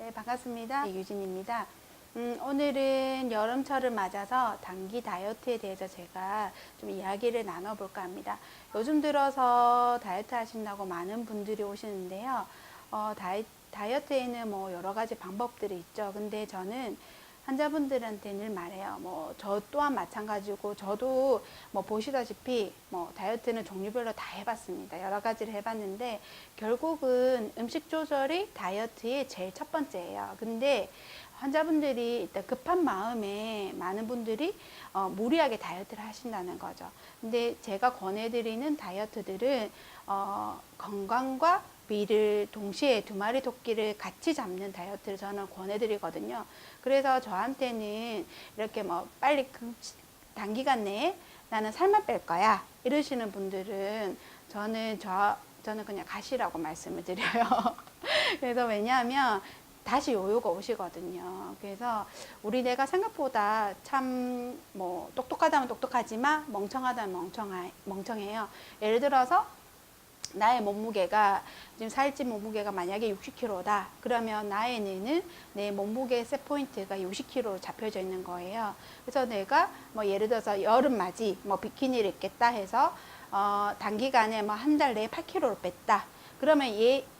네, 반갑습니다. 네, 유진입니다. 오늘은 여름철을 맞아서 단기 다이어트에 대해서 제가 좀 이야기를 나눠볼까 합니다. 요즘 들어서 다이어트 하신다고 많은 분들이 오시는데요. 다이어트에는 뭐 여러 가지 방법들이 있죠. 근데 저는 환자분들한테 늘 말해요. 뭐 저 또한 마찬가지고 저도 뭐 보시다시피 뭐 다이어트는 종류별로 다 해봤습니다. 여러 가지를 해봤는데 결국은 음식 조절이 다이어트의 제일 첫 번째예요. 근데 환자분들이 일단 급한 마음에 많은 분들이 무리하게 다이어트를 하신다는 거죠. 근데 제가 권해드리는 다이어트들은 건강과 비를 동시에 두 마리 토끼를 같이 잡는 다이어트를 저는 권해드리거든요. 그래서 저한테는 이렇게 뭐 빨리 단기간 내에 나는 살만 뺄 거야 이러시는 분들은 저는 그냥 가시라고 말씀을 드려요. 그래서 왜냐하면 다시 요요가 오시거든요. 그래서 우리 뇌가 생각보다 참 뭐 똑똑하다면 똑똑하지만 멍청하다면 멍청해요. 예를 들어서 나의 몸무게가 지금 살찐 몸무게가 만약에 60kg다. 그러면 나의 뇌는 내 몸무게 셋 포인트가 60kg로 잡혀져 있는 거예요. 그래서 내가 뭐 예를 들어서 여름맞이 뭐 비키니를 입겠다 해서 단기간에 뭐 한 달 내에 8kg를 뺐다. 그러면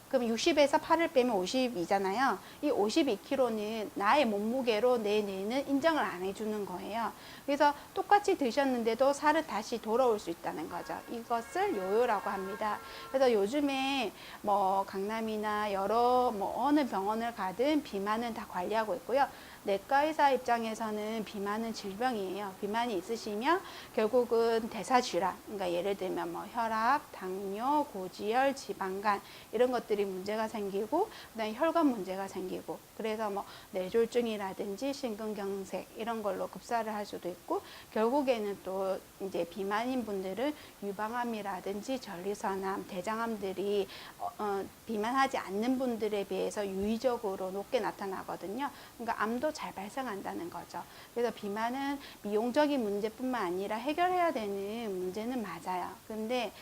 그럼 60에서 8을 빼면 52잖아요. 이 52kg는 나의 몸무게로 내 뇌는 인정을 안 해주는 거예요. 그래서 똑같이 드셨는데도 살은 다시 돌아올 수 있다는 거죠. 이것을 요요라고 합니다. 그래서 요즘에 뭐 강남이나 여러 뭐 어느 병원을 가든 비만은 다 관리하고 있고요. 내과 의사 입장에서는 비만은 질병이에요. 비만이 있으시면 결국은 대사질환, 그러니까 예를 들면 뭐 혈압, 당뇨, 고지혈, 지방간 이런 것들이 문제가 생기고 그다음에 혈관 문제가 생기고 그래서 뭐 뇌졸중이라든지 심근경색 이런 걸로 급사를 할 수도 있고 결국에는 또 이제 비만인 분들은 유방암이라든지 전리선암, 대장암들이 비만하지 않는 분들에 비해서 유의적으로 높게 나타나거든요. 그러니까 암도 잘 발생한다는 거죠. 그래서 비만은 미용적인 문제뿐만 아니라 해결해야 되는 문제는 맞아요. 근데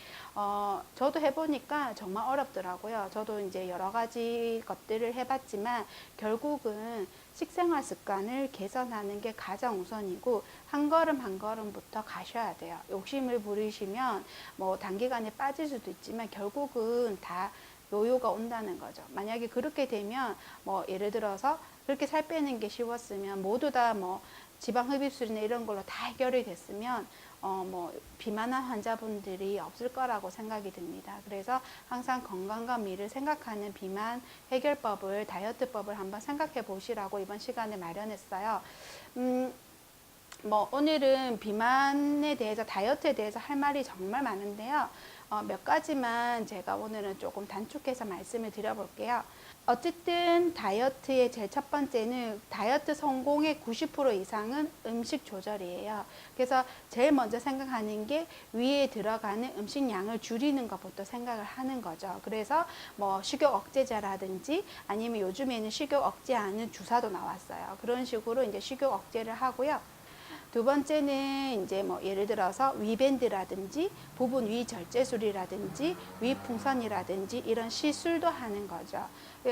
저도 해보니까 정말 어렵더라고요. 저도 이제 여러 가지 것들을 해봤지만 결국은 식생활 습관을 개선하는 게 가장 우선이고 한 걸음 한 걸음부터 가셔야 돼요. 욕심을 부리시면 뭐 단기간에 빠질 수도 있지만 결국은 다 요요가 온다는 거죠. 만약에 그렇게 되면 뭐 예를 들어서 그렇게 살 빼는 게 쉬웠으면 모두 다 뭐 지방 흡입술이나 이런 걸로 다 해결이 됐으면 뭐 비만한 환자분들이 없을 거라고 생각이 듭니다. 그래서 항상 건강과 미를 생각하는 비만 해결법을 다이어트법을 한번 생각해 보시라고 이번 시간에 마련했어요. 뭐 오늘은 비만에 대해서 다이어트에 대해서 할 말이 정말 많은데요. 몇 가지만 제가 오늘은 조금 단축해서 말씀을 드려볼게요. 어쨌든 다이어트의 제일 첫 번째는 다이어트 성공의 90% 이상은 음식 조절이에요. 그래서 제일 먼저 생각하는 게 위에 들어가는 음식량을 줄이는 것부터 생각을 하는 거죠. 그래서 뭐 식욕 억제제라든지 아니면 요즘에는 식욕 억제하는 주사도 나왔어요. 그런 식으로 이제 식욕 억제를 하고요. 두 번째는 이제 뭐 예를 들어서 위밴드라든지 부분 위절제술이라든지 위풍선이라든지 이런 시술도 하는 거죠.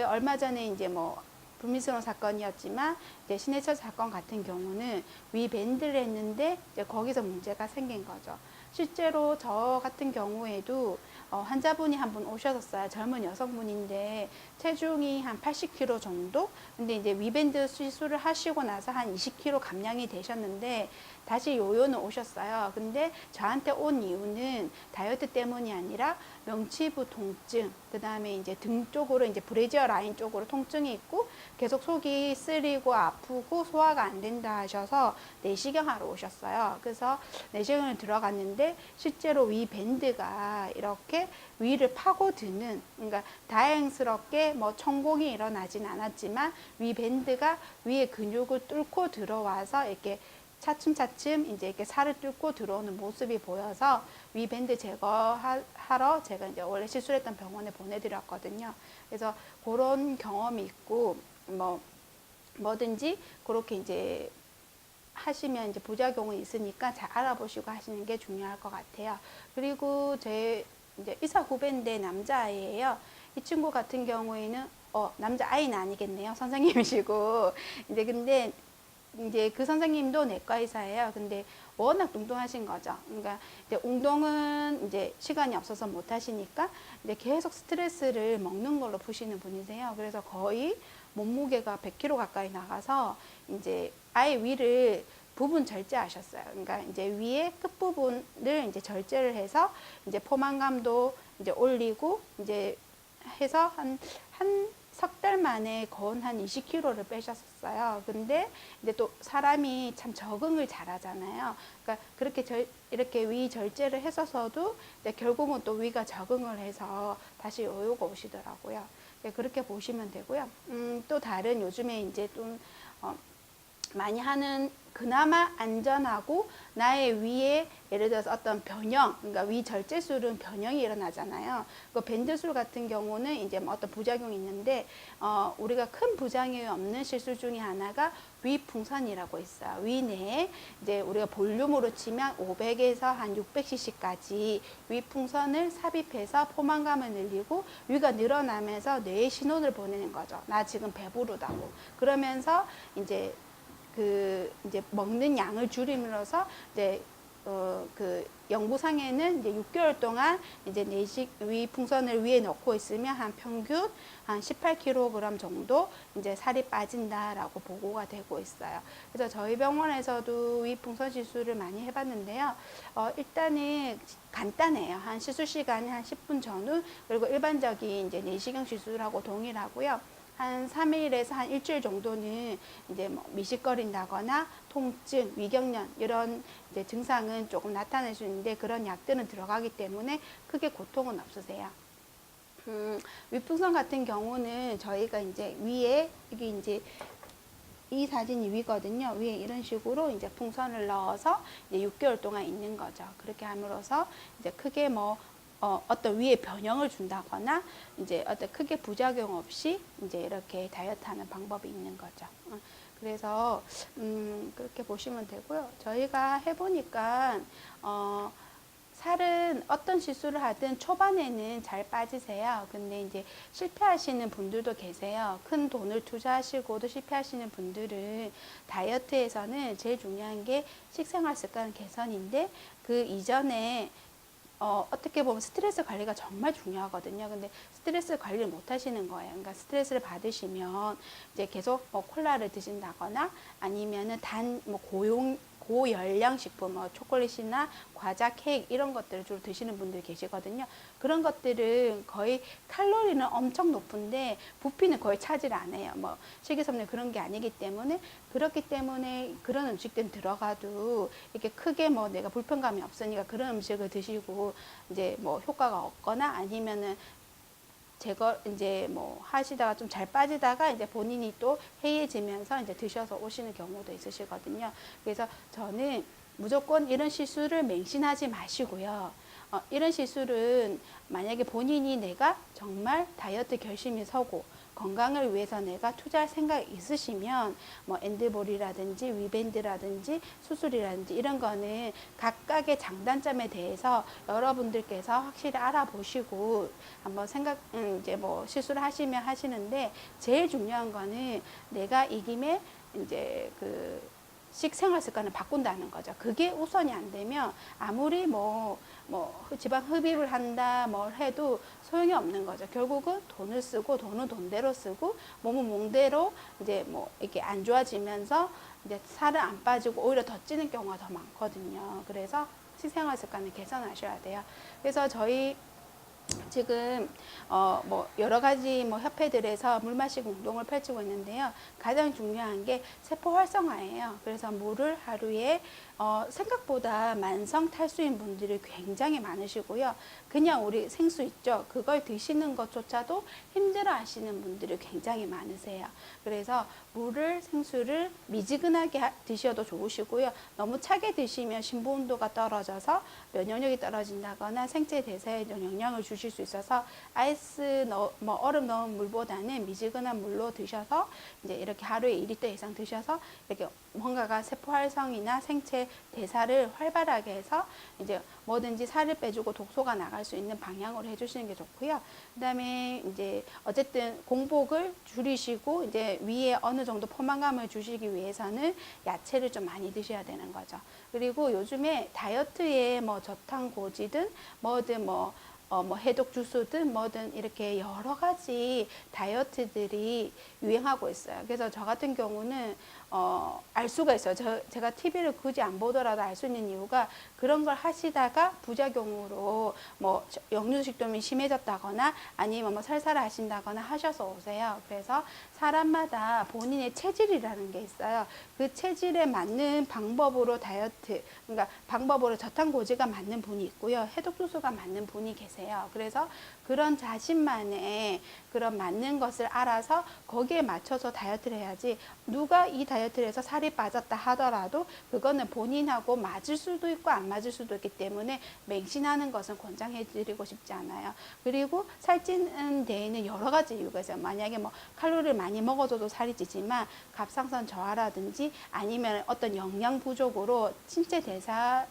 얼마 전에 이제 뭐 불미스러운 사건이었지만 이제 신해철 사건 같은 경우는 위밴드를 했는데 이제 거기서 문제가 생긴 거죠. 실제로 저 같은 경우에도 환자분이 한 분 오셨었어요. 젊은 여성분인데 체중이 한 80kg 정도? 근데 이제 위밴드 시술을 하시고 나서 한 20kg 감량이 되셨는데 다시 요요는 오셨어요. 근데 저한테 온 이유는 다이어트 때문이 아니라 명치부 통증, 그 다음에 이제 등 쪽으로 이제 브래지어 라인 쪽으로 통증이 있고 계속 속이 쓰리고 아프고 소화가 안 된다 하셔서 내시경하러 오셨어요. 그래서 내시경을 들어갔는데 실제로 위 밴드가 이렇게 위를 파고드는, 그러니까 다행스럽게 뭐 천공이 일어나진 않았지만 위 밴드가 위의 근육을 뚫고 들어와서 이렇게 차츰차츰 이제 이렇게 살을 뚫고 들어오는 모습이 보여서 위 밴드 제거하러 제가 이제 원래 시술했던 병원에 보내드렸거든요. 그래서 그런 경험이 있고 뭐든지 그렇게 이제 하시면 이제 부작용이 있으니까 잘 알아보시고 하시는 게 중요할 것 같아요. 그리고 제 이제 의사 후배인데 남자아이예요. 이 친구 같은 경우에는 남자 아이는 아니겠네요. 선생님이시고. 이제 근데 이제 그 선생님도 내과 의사예요. 근데 워낙 뚱뚱하신 거죠. 그러니까 이제 운동은 이제 시간이 없어서 못 하시니까 이제 계속 스트레스를 먹는 걸로 푸시는 분이세요. 그래서 거의 몸무게가 100kg 가까이 나가서 이제 아예 위를 부분 절제하셨어요. 그러니까 이제 위에 끝부분을 이제 절제를 해서 이제 포만감도 이제 올리고 이제 해서 한 석 달 만에 건 한 20kg를 빼셨어요. 근데 이제 또 사람이 참 적응을 잘 하잖아요. 그러니까 그렇게 이렇게 위 절제를 했어서도 이제 결국은 또 위가 적응을 해서 다시 여유가 오시더라고요. 그렇게 보시면 되고요. 또 다른 요즘에 이제 좀 많이 하는 그나마 안전하고 나의 위에 예를 들어서 어떤 변형, 그러니까 위 절제술은 변형이 일어나잖아요. 그 밴드술 같은 경우는 이제 뭐 어떤 부작용이 있는데 우리가 큰 부작용이 없는 시술 중에 하나가 위풍선이라고 있어요. 위 내에 이제 우리가 볼륨으로 치면 500에서 한 600cc까지 위풍선을 삽입해서 포만감을 늘리고 위가 늘어나면서 뇌에 신호를 보내는 거죠. 나 지금 배부르다고. 그러면서 이제 이제 먹는 양을 줄임으로써 이제 그 연구상에는 이제 6개월 동안 이제 내식 위 풍선을 위에 넣고 있으면 한 평균 한 18kg 정도 이제 살이 빠진다라고 보고가 되고 있어요. 그래서 저희 병원에서도 위 풍선 시술을 많이 해봤는데요. 일단은 간단해요. 한 시술 시간이 한 10분 전후, 그리고 일반적인 이제 내시경 시술하고 동일하고요. 한 3일에서 한 일주일 정도는 이제 뭐 미식거린다거나 통증, 위경련 이런 이제 증상은 조금 나타낼 수 있는데 그런 약들은 들어가기 때문에 크게 고통은 없으세요. 위풍선 같은 경우는 저희가 이제 위에 이게 이제 이 사진이 위거든요. 위에 이런 식으로 이제 풍선을 넣어서 이제 6개월 동안 있는 거죠. 그렇게 함으로써 이제 크게 뭐 어떤 위에 변형을 준다거나 이제 어떤 크게 부작용 없이 이제 이렇게 다이어트 하는 방법이 있는 거죠. 그래서 그렇게 보시면 되고요. 저희가 해보니까 살은 어떤 시술을 하든 초반에는 잘 빠지세요. 근데 이제 실패하시는 분들도 계세요. 큰 돈을 투자하시고도 실패하시는 분들은 다이어트에서는 제일 중요한 게 식생활 습관 개선인데 그 이전에 어떻게 보면 스트레스 관리가 정말 중요하거든요. 근데 스트레스 관리를 못 하시는 거예요. 그러니까 스트레스를 받으시면 이제 계속 뭐 콜라를 드신다거나 아니면은 뭐 고열량 식품, 뭐 초콜릿이나 과자, 케이크 이런 것들을 주로 드시는 분들이 계시거든요. 그런 것들은 거의 칼로리는 엄청 높은데 부피는 거의 차지를 안 해요. 뭐 식이섬유 그런 게 아니기 때문에 그렇기 때문에 그런 음식들은 들어가도 이렇게 크게 뭐 내가 불편감이 없으니까 그런 음식을 드시고 이제 뭐 효과가 없거나 아니면은 제거 이제 뭐 하시다가 좀 잘 빠지다가 이제 본인이 또 해이해지면서 이제 드셔서 오시는 경우도 있으시거든요. 그래서 저는 무조건 이런 시술을 맹신하지 마시고요. 이런 시술은 만약에 본인이 내가 정말 다이어트 결심이 서고 건강을 위해서 내가 투자할 생각이 있으시면 뭐 엔드볼이라든지 위밴드라든지 수술이라든지 이런 거는 각각의 장단점에 대해서 여러분들께서 확실히 알아보시고 한번 이제 뭐 시술을 하시면 하시는데 제일 중요한 거는 내가 이 김에 이제 식생활 습관을 바꾼다는 거죠. 그게 우선이 안 되면 아무리 뭐 지방 흡입을 한다 뭘 해도 소용이 없는 거죠. 결국은 돈을 쓰고 돈은 돈대로 쓰고 몸은 몸대로 이제 뭐 이렇게 안 좋아지면서 이제 살은 안 빠지고 오히려 더 찌는 경우가 더 많거든요. 그래서 식생활 습관을 개선하셔야 돼요. 그래서 저희 지금 뭐 여러 가지 뭐 협회들에서 물 마시기 운동을 펼치고 있는데요. 가장 중요한 게 세포 활성화예요. 그래서 물을 하루에 생각보다 만성 탈수인 분들이 굉장히 많으시고요. 그냥 우리 생수 있죠. 그걸 드시는 것조차도 힘들어 하시는 분들이 굉장히 많으세요. 그래서 생수를 미지근하게 드셔도 좋으시고요. 너무 차게 드시면 심부 온도가 떨어져서 면역력이 떨어진다거나 생체 대사에 영향을 주실 수 수 있어서 뭐 얼음 넣은 물보다는 미지근한 물로 드셔서 이제 이렇게 하루에 2리터 이상 드셔서 이렇게 뭔가가 세포 활성이나 생체 대사를 활발하게 해서 이제 뭐든지 살을 빼주고 독소가 나갈 수 있는 방향으로 해주시는 게 좋고요. 그다음에 이제 어쨌든 공복을 줄이시고 이제 위에 어느 정도 포만감을 주시기 위해서는 야채를 좀 많이 드셔야 되는 거죠. 그리고 요즘에 다이어트에 뭐 저탄고지든 뭐든 뭐 해독 주스든 뭐든 이렇게 여러 가지 다이어트들이 유행하고 있어요. 그래서 저 같은 경우는 알 수가 있어요. 제가 TV를 굳이 안 보더라도 알 수 있는 이유가 그런 걸 하시다가 부작용으로 뭐 역류식도염이 심해졌다거나 아니면 뭐 살살을 하신다거나 하셔서 오세요. 그래서 사람마다 본인의 체질이라는 게 있어요. 그 체질에 맞는 방법으로 다이어트, 그러니까 방법으로 저탄고지가 맞는 분이 있고요. 해독주스가 맞는 분이 계세요. 그래서 그런 자신만의 그런 맞는 것을 알아서 거기에 맞춰서 다이어트를 해야지, 누가 이 다이어트를 해서 살이 빠졌다 하더라도 그거는 본인하고 맞을 수도 있고 안 맞을 수도 있기 때문에 맹신하는 것은 권장해 드리고 싶지 않아요. 그리고 살찌는 데에는 여러 가지 이유가 있어요. 만약에 뭐 칼로리를 많이 먹어도 살이 찌지만 갑상선 저하라든지 아니면 어떤 영양 부족으로 신체 대사가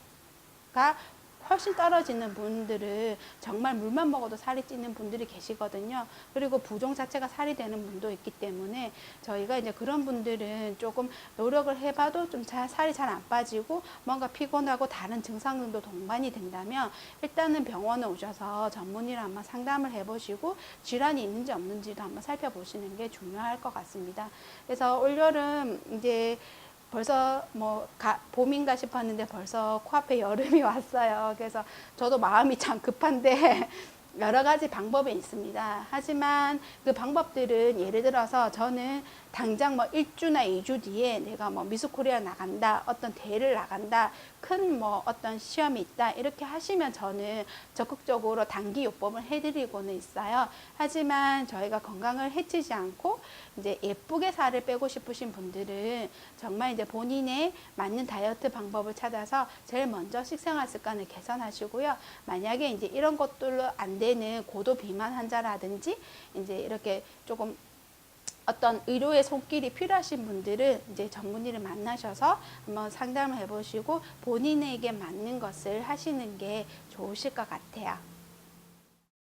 훨씬 떨어지는 분들은 정말 물만 먹어도 살이 찌는 분들이 계시거든요. 그리고 부종 자체가 살이 되는 분도 있기 때문에 저희가 이제 그런 분들은 조금 노력을 해봐도 좀 살이 잘 안 빠지고 뭔가 피곤하고 다른 증상들도 동반이 된다면 일단은 병원에 오셔서 전문의랑 한번 상담을 해보시고 질환이 있는지 없는지도 한번 살펴보시는 게 중요할 것 같습니다. 그래서 올여름 이제 벌써 뭐 봄인가 싶었는데 벌써 코앞에 여름이 왔어요. 그래서 저도 마음이 참 급한데 여러 가지 방법이 있습니다. 하지만 그 방법들은 예를 들어서 저는 당장 뭐 1주나 2주 뒤에 내가 뭐 미스 코리아 나간다, 어떤 대회를 나간다, 큰 뭐 어떤 시험이 있다, 이렇게 하시면 저는 적극적으로 단기 요법을 해드리고는 있어요. 하지만 저희가 건강을 해치지 않고 이제 예쁘게 살을 빼고 싶으신 분들은 정말 이제 본인의 맞는 다이어트 방법을 찾아서 제일 먼저 식생활 습관을 개선하시고요. 만약에 이제 이런 것들로 안 되는 고도 비만 환자라든지 이제 이렇게 조금 어떤 의료의 손길이 필요하신 분들은 이제 전문의를 만나셔서 한번 상담을 해보시고 본인에게 맞는 것을 하시는 게 좋으실 것 같아요.